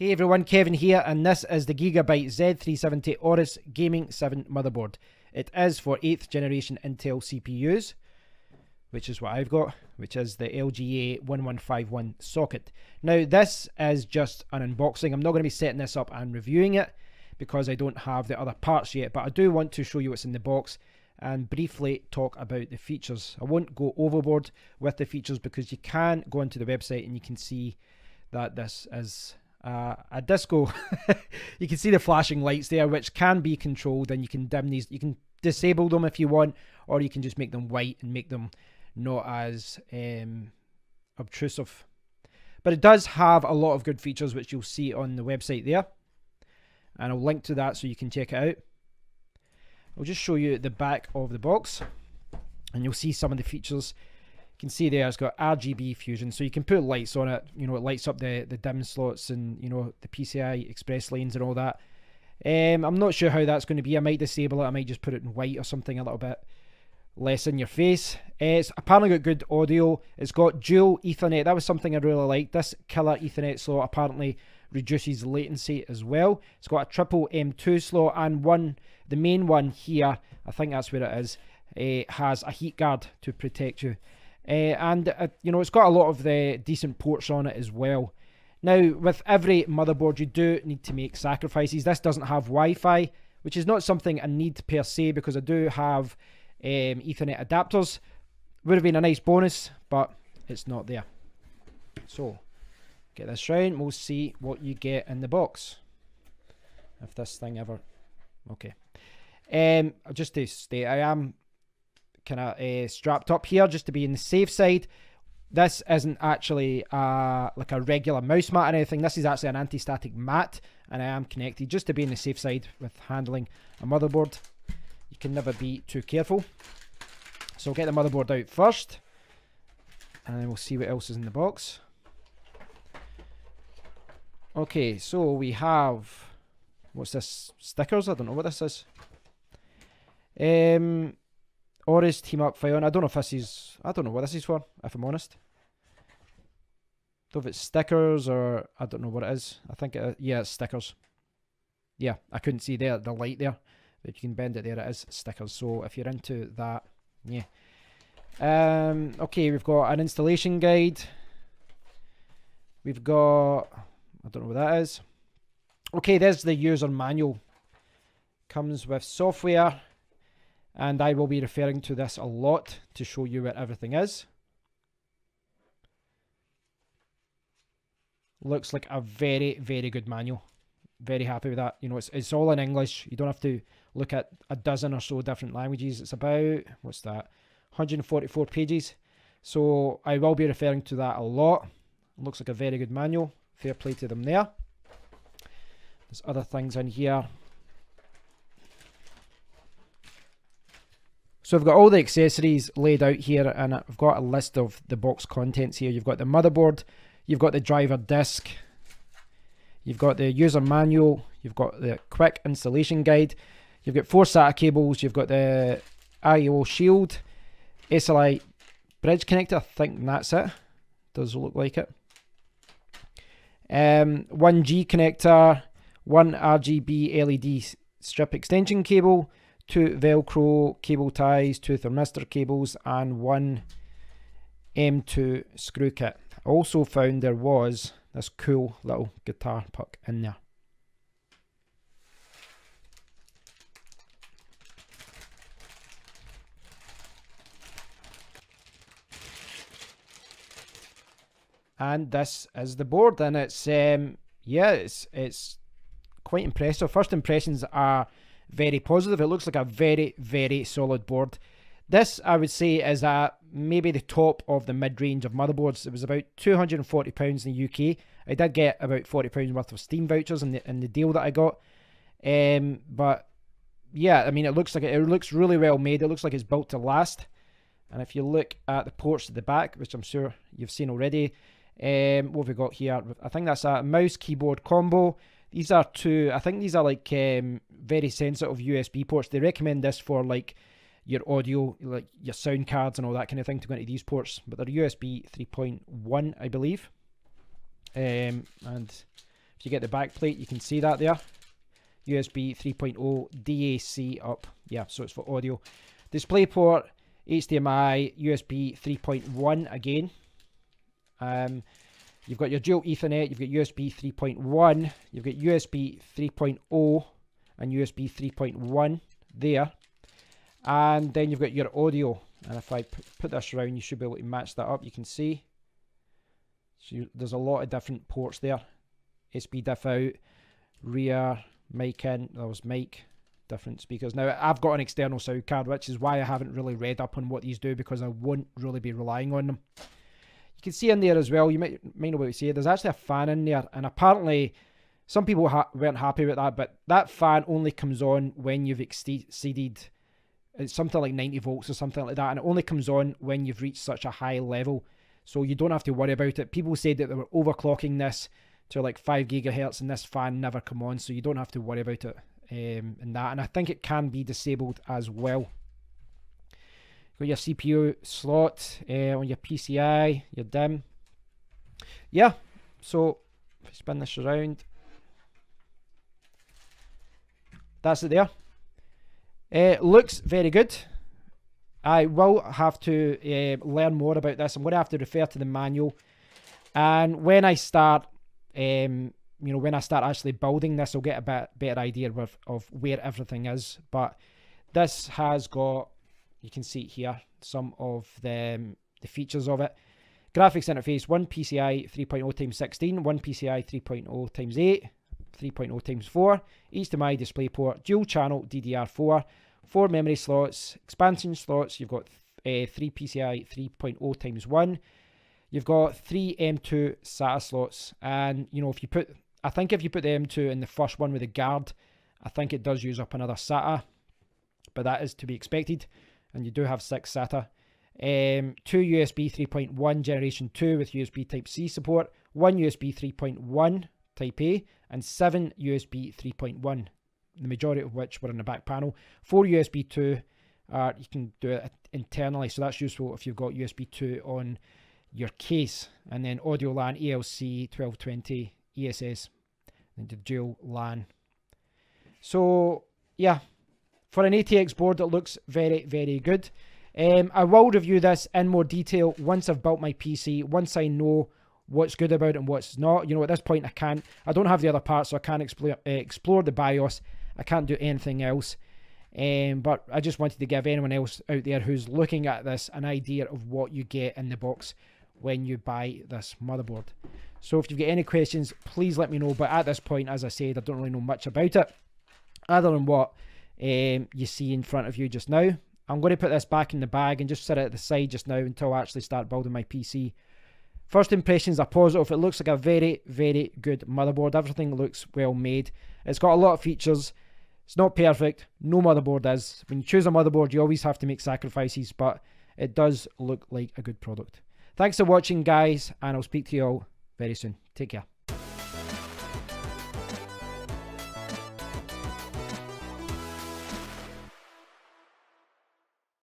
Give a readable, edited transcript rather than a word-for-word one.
Hey everyone, Kevin here, and this is the Gigabyte Z370 AORUS Gaming 7 motherboard. It is for 8th generation Intel CPUs, which is what I've got, which is the LGA1151 socket. Now this is just an unboxing. I'm not going to be setting this up and reviewing it because I don't have the other parts yet, but I do want to show you what's in the box and briefly talk about the features. I won't go overboard with the features because you can go onto the website and you can see that this is a disco. You can see the flashing lights there, which can be controlled, and you can dim these. You can disable them if you want, or you can just make them white and make them not as obtrusive. But it does have a lot of good features, which you'll see on the website there, and I'll link to that so you can check it out. I'll just show you the back of the box and you'll see some of the features. You can see there it's got RGB Fusion, so you can put lights on it. You know, it lights up the dim slots and, you know, the PCI Express lanes and all that. I'm not sure how that's going to be. I might disable it. I might just put it in white or something a little bit less in your face. It's apparently got good audio. It's got dual Ethernet. That was something I really liked. This killer Ethernet slot apparently reduces latency as well. It's got a triple M2 slot, and the main one here, I think that's where it is, has a heat guard to protect you. You know, it's got a lot of the decent ports on it as well. Now, with every motherboard, you do need to make sacrifices. This doesn't have Wi-Fi, which is not something I need per se because I do have Ethernet adapters. Would have been a nice bonus, but it's not there. So, get this round, we'll see what you get in the box. If this thing ever... Okay. Just to state, I am kind of strapped up here just to be in the safe side. This isn't actually like a regular mouse mat or anything. This is actually an anti-static mat, and I am connected just to be in the safe side with handling a motherboard. You can never be too careful. So I'll get the motherboard out first, and then we'll see what else is in the box. Okay, so we have... What's this? Stickers? I don't know what this is. AORUS team up file. I don't know if this is... I don't know what this is for, if I'm honest. Don't know if it's stickers or... I don't know what it is. I think it... Yeah, it's stickers. Yeah, I couldn't see there the light there. But you can bend it there. It is stickers. So if you're into that, yeah. Okay, we've got an installation guide. We've got... I don't know what that is. Okay, there's the user manual. Comes with software, and I will be referring to this a lot to show you where everything is. Looks like a very, very good manual. Very happy with that. You know, it's all in English. You don't have to look at a dozen or so different languages. It's about, what's that, 144 pages. So I will be referring to that a lot. Looks like a very good manual. Fair play to them there. There's other things in here. So I've got all the accessories laid out here, and I've got a list of the box contents here. You've got the motherboard, you've got the driver disc, you've got the user manual, you've got the quick installation guide, you've got 4 SATA cables, you've got the I/O shield, SLI bridge connector, I think that's it. Does look like it. 1 G connector, 1 RGB LED strip extension cable, 2 Velcro cable ties, 2 thermistor cables, and 1 M2 screw kit. I also found there was this cool little guitar puck in there. And this is the board, and it's yeah, it's quite impressive. First impressions are very positive. It looks like a very, very solid board. This, I would say, is at maybe the top of the mid-range of motherboards. It was about £240 in the UK. I did get about £40 worth of Steam vouchers in the deal that I got. But yeah, I mean, it looks really well made. It looks like it's built to last. And if you look at the ports at the back, which I'm sure you've seen already, what have we got here? I think that's a mouse keyboard combo. These are I think these are like very sensitive USB ports. They recommend this for like your audio, like your sound cards and all that kind of thing to go into these ports. But they're USB 3.1, I believe. And If you get the back plate, you can see that there. USB 3.0 DAC up. Yeah, so it's for audio. DisplayPort, HDMI, USB 3.1 again. You've got your dual Ethernet, you've got USB 3.1, you've got USB 3.0 and USB 3.1 there. And then you've got your audio. And if I put this around, you should be able to match that up. You can see. So there's a lot of different ports there. USB diff out, rear, mic in, there's mic, different speakers. Now, I've got an external sound card, which is why I haven't really read up on what these do, because I won't really be relying on them. You can see in there as well, you might know what we say, there's actually a fan in there, and apparently some people weren't happy with that, but that fan only comes on when you've exceeded it's something like 90 volts or something like that, and it only comes on when you've reached such a high level, so you don't have to worry about it. People said that they were overclocking this to like 5 gigahertz and this fan never come on, so you don't have to worry about it in that. And I think it can be disabled as well. Got your CPU slot on your PCI, your DIMM. Yeah, so if I spin this around, that's it there. Looks very good. I will have to learn more about this. I'm going to have to refer to the manual, and when I start when I start actually building this, I'll get a better idea of where everything is. But this has got, you can see here, some of the features of it. Graphics interface, one PCI 3.0 times 16, one PCI 3.0 times 8, 3.0 times 4, HDMI DisplayPort, dual channel DDR4, 4 memory slots, expansion slots. You've got 3 PCI 3.0 times 1. You've got 3 M2 SATA slots, and if you put, I think if you put the M2 in the first one with the guard, I think it does use up another SATA, but that is to be expected. And you do have 6 SATA. 2 USB 3.1 generation 2 with USB Type C support, 1 USB 3.1 Type A, and 7 USB 3.1, the majority of which were in the back panel. 4 USB 2, you can do it internally, so that's useful if you've got USB 2 on your case. And then audio LAN, ALC1220 ESS, and the dual LAN. So yeah, for an ATX board, it looks very, very good. I will review this in more detail once I've built my PC, once I know what's good about it and what's not. At this point I don't have the other parts, so I can't explore the BIOS. I can't do anything else. But I just wanted to give anyone else out there who's looking at this an idea of what you get in the box when you buy this motherboard. So if you've got any questions, please let me know. But at this point, as I said, I don't really know much about it, other than what you see in front of you just now. I'm going to put this back in the bag and just sit it at the side just now until I actually start building my PC. First impressions are positive. It looks like a very, very good motherboard. Everything looks well made. It's got a lot of features. It's not perfect. No motherboard is. When you choose a motherboard, you always have to make sacrifices, but it does look like a good product. Thanks for watching, guys, and I'll speak to you all very soon. Take care.